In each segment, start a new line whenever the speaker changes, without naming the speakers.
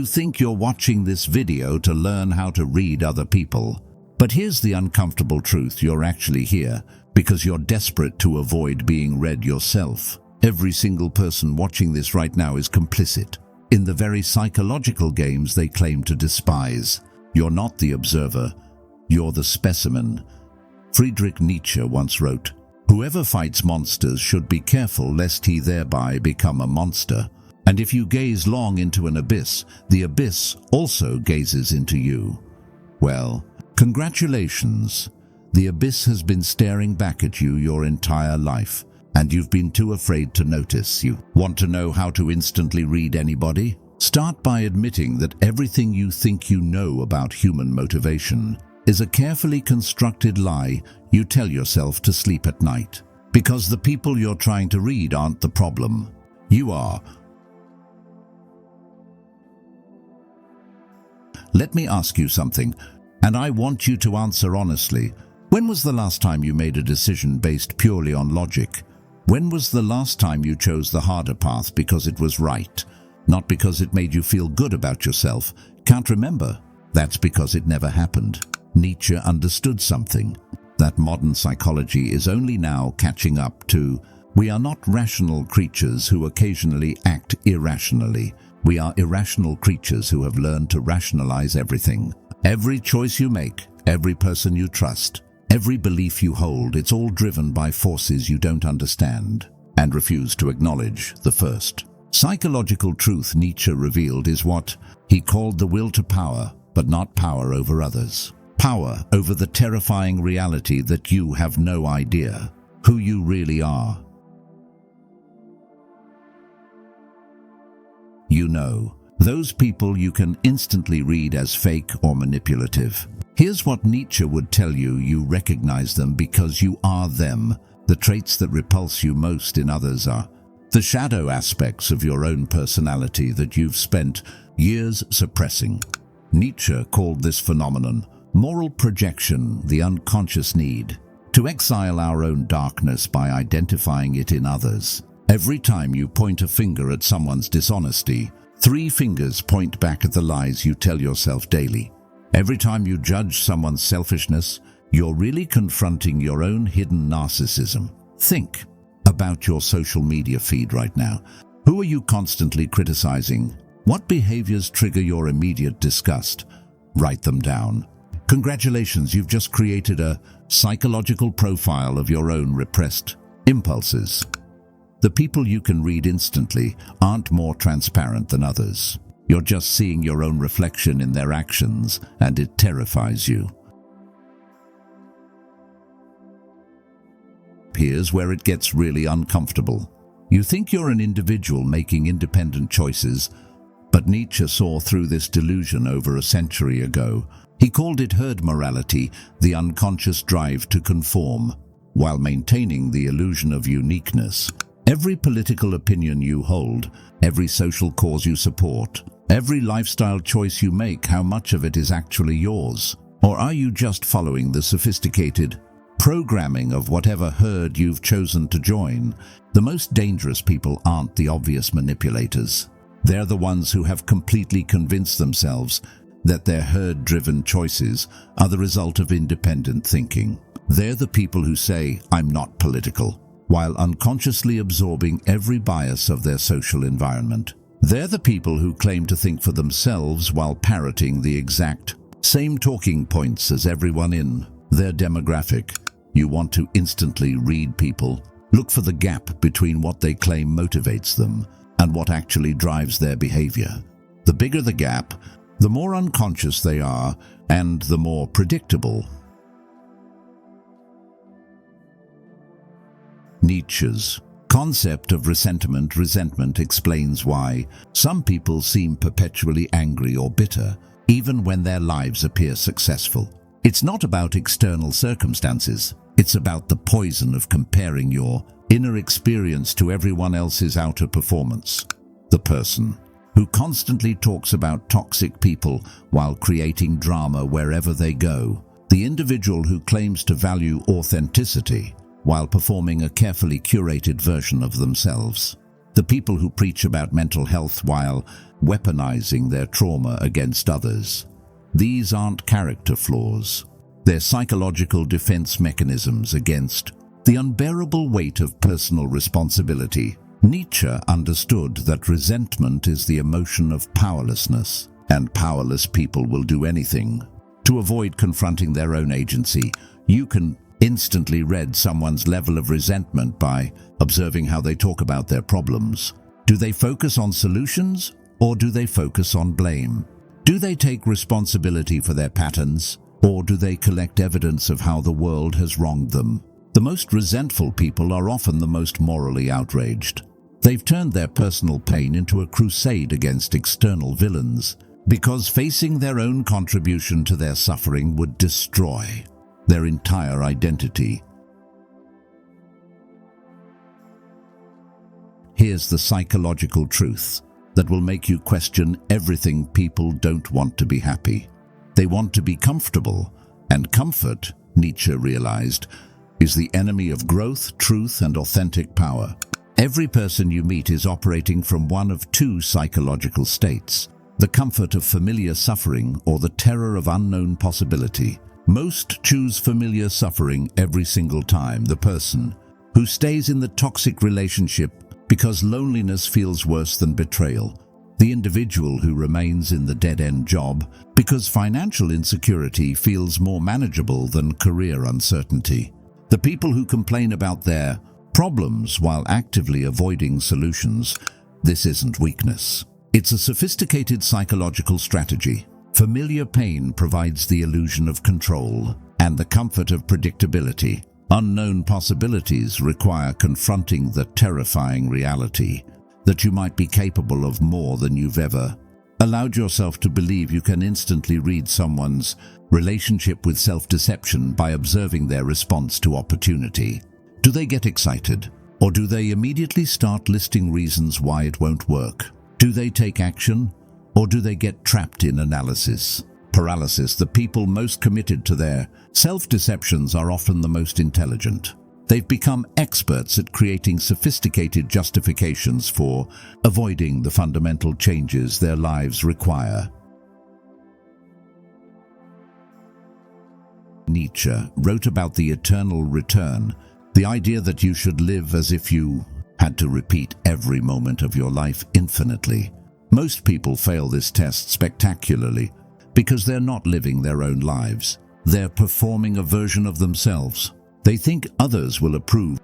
You think you're watching this video to learn how to read other people. But here's the uncomfortable truth: you're actually here because you're desperate to avoid being read yourself. Every single person watching this right now is complicit in the very psychological games they claim to despise. You're not the observer, you're the specimen. Friedrich Nietzsche once wrote, "Whoever fights monsters should be careful lest he thereby become a monster. And if you gaze long into an abyss, the abyss also gazes into you." Well, congratulations. The abyss has been staring back at you your entire life, and you've been too afraid to notice. You want to know how to instantly read anybody? Start by admitting that everything you think you know about human motivation is a carefully constructed lie you tell yourself to sleep at night. Because the people you're trying to read aren't the problem. You are. Let me ask you something, and I want you to answer honestly. When was the last time you made a decision based purely on logic? When was the last time you chose the harder path because it was right, not because it made you feel good about yourself? Can't remember? That's because it never happened. Nietzsche understood something that modern psychology is only now catching up to. We are not rational creatures who occasionally act irrationally. We are irrational creatures who have learned to rationalize everything. Every choice you make, every person you trust, every belief you hold, it's all driven by forces you don't understand and refuse to acknowledge. The first psychological truth Nietzsche revealed is what he called the will to power, but not power over others. Power over the terrifying reality that you have no idea who you really are. You know, those people you can instantly read as fake or manipulative. Here's what Nietzsche would tell you: you recognize them because you are them. The traits that repulse you most in others are the shadow aspects of your own personality that you've spent years suppressing. Nietzsche called this phenomenon moral projection, the unconscious need to exile our own darkness by identifying it in others. Every time you point a finger at someone's dishonesty, 3 fingers point back at the lies you tell yourself daily. Every time you judge someone's selfishness, you're really confronting your own hidden narcissism. Think about your social media feed right now. Who are you constantly criticizing? What behaviors trigger your immediate disgust? Write them down. Congratulations, you've just created a psychological profile of your own repressed impulses. The people you can read instantly aren't more transparent than others. You're just seeing your own reflection in their actions, and it terrifies you. Here's where it gets really uncomfortable. You think you're an individual making independent choices, but Nietzsche saw through this delusion over a century ago. He called it herd morality, the unconscious drive to conform, while maintaining the illusion of uniqueness. Every political opinion you hold, every social cause you support, every lifestyle choice you make, how much of it is actually yours? Or are you just following the sophisticated programming of whatever herd you've chosen to join? The most dangerous people aren't the obvious manipulators. They're the ones who have completely convinced themselves that their herd-driven choices are the result of independent thinking. They're the people who say, "I'm not political," while unconsciously absorbing every bias of their social environment. They're the people who claim to think for themselves while parroting the exact same talking points as everyone in their demographic. You want to instantly read people? Look for the gap between what they claim motivates them and what actually drives their behavior. The bigger the gap, the more unconscious they are, and the more predictable. Nietzsche's concept of resentment explains why some people seem perpetually angry or bitter, even when their lives appear successful. It's not about external circumstances. It's about the poison of comparing your inner experience to everyone else's outer performance. The person who constantly talks about toxic people while creating drama wherever they go. The individual who claims to value authenticity while performing a carefully curated version of themselves. The people who preach about mental health while weaponizing their trauma against others. These aren't character flaws. They're psychological defense mechanisms against the unbearable weight of personal responsibility. Nietzsche understood that resentment is the emotion of powerlessness, and powerless people will do anything to avoid confronting their own agency. You can instantly read someone's level of resentment by observing how they talk about their problems. Do they focus on solutions, or do they focus on blame? Do they take responsibility for their patterns, or do they collect evidence of how the world has wronged them? The most resentful people are often the most morally outraged. They've turned their personal pain into a crusade against external villains, because facing their own contribution to their suffering would destroy their entire identity. Here's the psychological truth that will make you question everything. People don't want to be happy. They want to be comfortable, and comfort, Nietzsche realized, is the enemy of growth, truth, and authentic power. Every person you meet is operating from one of two psychological states: the comfort of familiar suffering or the terror of unknown possibility. Most choose familiar suffering every single time. The person who stays in the toxic relationship because loneliness feels worse than betrayal. The individual who remains in the dead-end job because financial insecurity feels more manageable than career uncertainty. The people who complain about their problems while actively avoiding solutions. This isn't weakness. It's a sophisticated psychological strategy. Familiar pain provides the illusion of control and the comfort of predictability. Unknown possibilities require confronting the terrifying reality that you might be capable of more than you've ever allowed yourself to believe. You can instantly read someone's relationship with self-deception by observing their response to opportunity. Do they get excited, or do they immediately start listing reasons why it won't work? Do they take action, or do they get trapped in analysis paralysis? The people most committed to their self-deceptions are often the most intelligent. They've become experts at creating sophisticated justifications for avoiding the fundamental changes their lives require. Nietzsche wrote about the eternal return, the idea that you should live as if you had to repeat every moment of your life infinitely. Most people fail this test spectacularly because they're not living their own lives. They're performing a version of themselves. They think others will approve.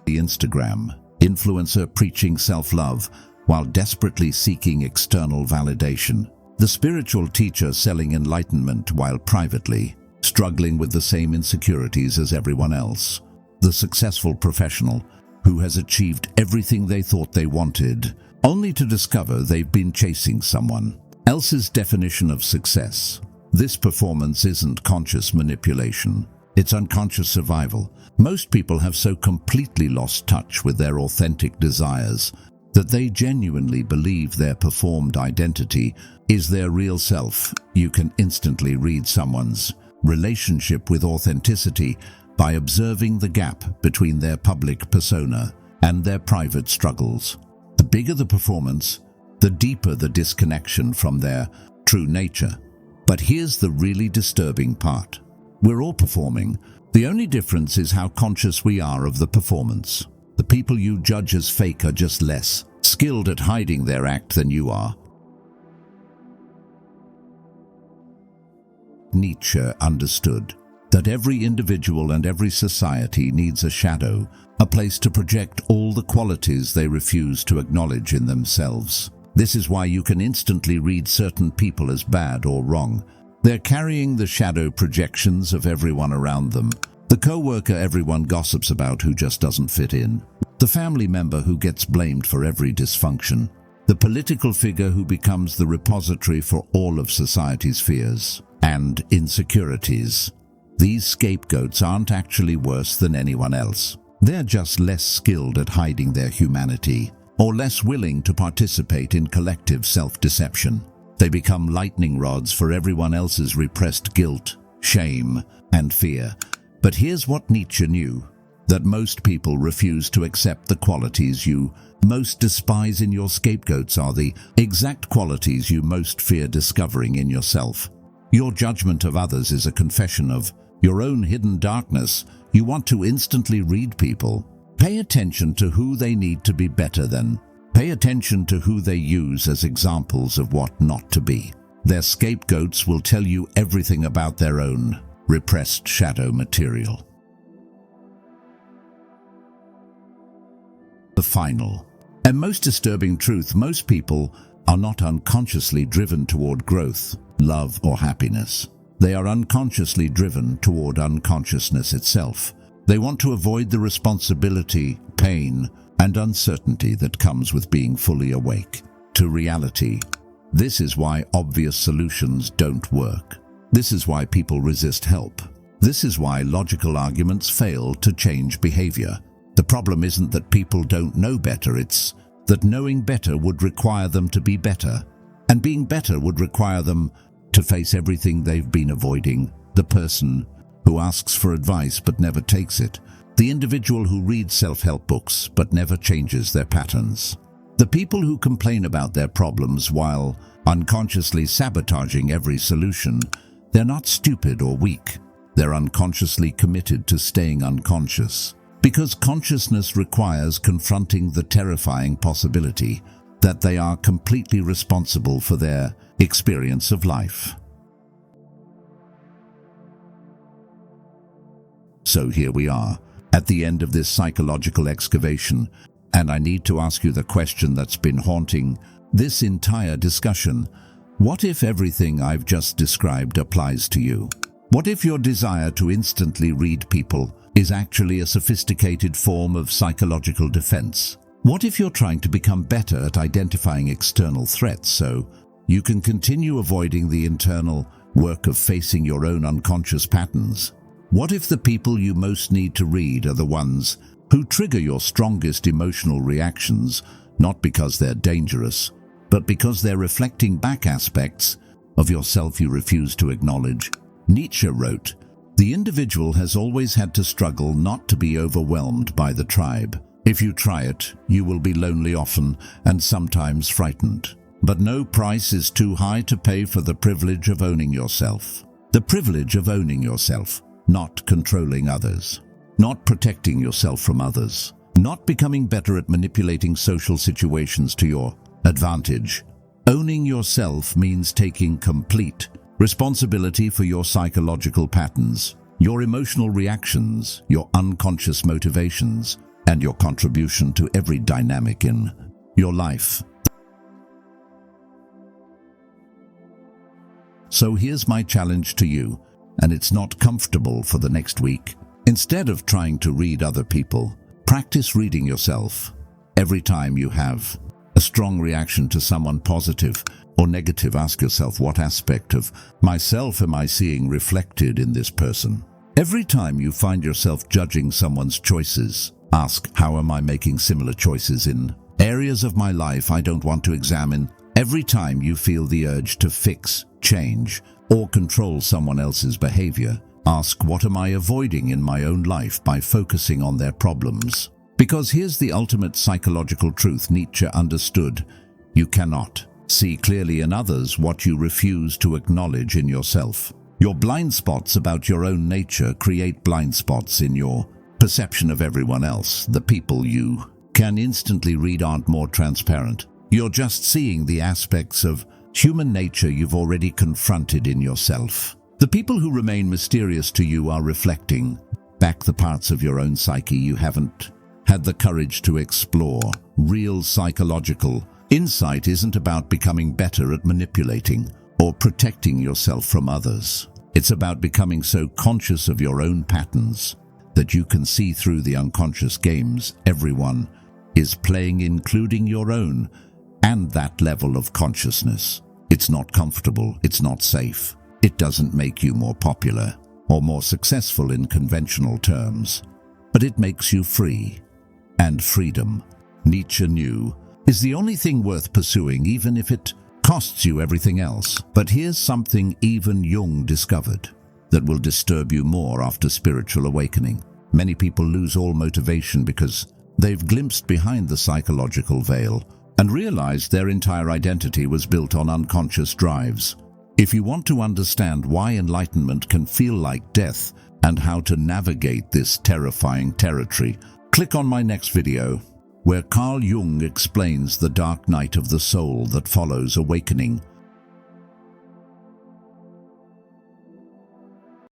The Instagram influencer preaching self-love while desperately seeking external validation. The spiritual teacher selling enlightenment while privately struggling with the same insecurities as everyone else. The successful professional who has achieved everything they thought they wanted, only to discover they've been chasing someone else's definition of success. This performance isn't conscious manipulation. It's unconscious survival. Most people have so completely lost touch with their authentic desires that they genuinely believe their performed identity is their real self. You can instantly read someone's relationship with authenticity by observing the gap between their public persona and their private struggles. The bigger the performance, the deeper the disconnection from their true nature. But here's the really disturbing part. We're all performing. The only difference is how conscious we are of the performance. The people you judge as fake are just less skilled at hiding their act than you are. Nietzsche understood that every individual and every society needs a shadow, a place to project all the qualities they refuse to acknowledge in themselves. This is why you can instantly read certain people as bad or wrong. They're carrying the shadow projections of everyone around them. The co-worker everyone gossips about who just doesn't fit in. The family member who gets blamed for every dysfunction. The political figure who becomes the repository for all of society's fears and insecurities. These scapegoats aren't actually worse than anyone else. They're just less skilled at hiding their humanity, or less willing to participate in collective self-deception. They become lightning rods for everyone else's repressed guilt, shame, and fear. But here's what Nietzsche knew. that most people refuse to accept the qualities you most despise in your scapegoats are the exact qualities you most fear discovering in yourself. Your judgment of others is a confession of your own hidden darkness. You want to instantly read people. Pay attention to who they need to be better than. Pay attention to who they use as examples of what not to be. Their scapegoats will tell you everything about their own repressed shadow material. The final and most disturbing truth: most people are not unconsciously driven toward growth, love, or happiness. They are unconsciously driven toward unconsciousness itself. They want to avoid the responsibility, pain, and uncertainty that comes with being fully awake to reality. This is why obvious solutions don't work. This is why people resist help. This is why logical arguments fail to change behavior. The problem isn't that people don't know better, it's that knowing better would require them to be better. And being better would require them to face everything they've been avoiding. The person who asks for advice but never takes it. The individual who reads self-help books but never changes their patterns. The people who complain about their problems while unconsciously sabotaging every solution. They're not stupid or weak. They're unconsciously committed to staying unconscious. Because consciousness requires confronting the terrifying possibility that they are completely responsible for their experience of life. So here we are, at the end of this psychological excavation, and I need to ask you the question that's been haunting this entire discussion. What if everything I've just described applies to you? What if your desire to instantly read people is actually a sophisticated form of psychological defense? What if you're trying to become better at identifying external threats so you can continue avoiding the internal work of facing your own unconscious patterns? What if the people you most need to read are the ones who trigger your strongest emotional reactions, not because they're dangerous, but because they're reflecting back aspects of yourself you refuse to acknowledge? Nietzsche wrote, "The individual has always had to struggle not to be overwhelmed by the tribe. If you try it, you will be lonely often and sometimes frightened. But no price is too high to pay for the privilege of owning yourself. The privilege of owning yourself, not controlling others, not protecting yourself from others, not becoming better at manipulating social situations to your advantage. Owning yourself means taking complete responsibility for your psychological patterns, your emotional reactions, your unconscious motivations, and your contribution to every dynamic in your life." So here's my challenge to you, and it's not comfortable for the next week. Instead of trying to read other people, practice reading yourself. Every time you have a strong reaction to someone positive or negative, ask yourself, what aspect of myself am I seeing reflected in this person? Every time you find yourself judging someone's choices, ask, how am I making similar choices in areas of my life I don't want to examine? Every time you feel the urge to fix, change, or control someone else's behavior, ask, what am I avoiding in my own life by focusing on their problems? Because here's the ultimate psychological truth Nietzsche understood: you cannot see clearly in others what you refuse to acknowledge in yourself. Your blind spots about your own nature create blind spots in your perception of everyone else. The people you can instantly read aren't more transparent. You're just seeing the aspects of human nature you've already confronted in yourself. The people who remain mysterious to you are reflecting back the parts of your own psyche you haven't had the courage to explore. Real psychological insight isn't about becoming better at manipulating or protecting yourself from others. It's about becoming so conscious of your own patterns that you can see through the unconscious games everyone is playing, including your own, and that level of consciousness. It's not comfortable, it's not safe. It doesn't make you more popular or more successful in conventional terms, but it makes you free. And freedom, Nietzsche knew, is the only thing worth pursuing, even if it costs you everything else. But here's something even Jung discovered that will disturb you more after spiritual awakening. Many people lose all motivation because they've glimpsed behind the psychological veil and realized their entire identity was built on unconscious drives. If you want to understand why enlightenment can feel like death and how to navigate this terrifying territory, click on my next video, where Carl Jung explains the dark night of the soul that follows awakening.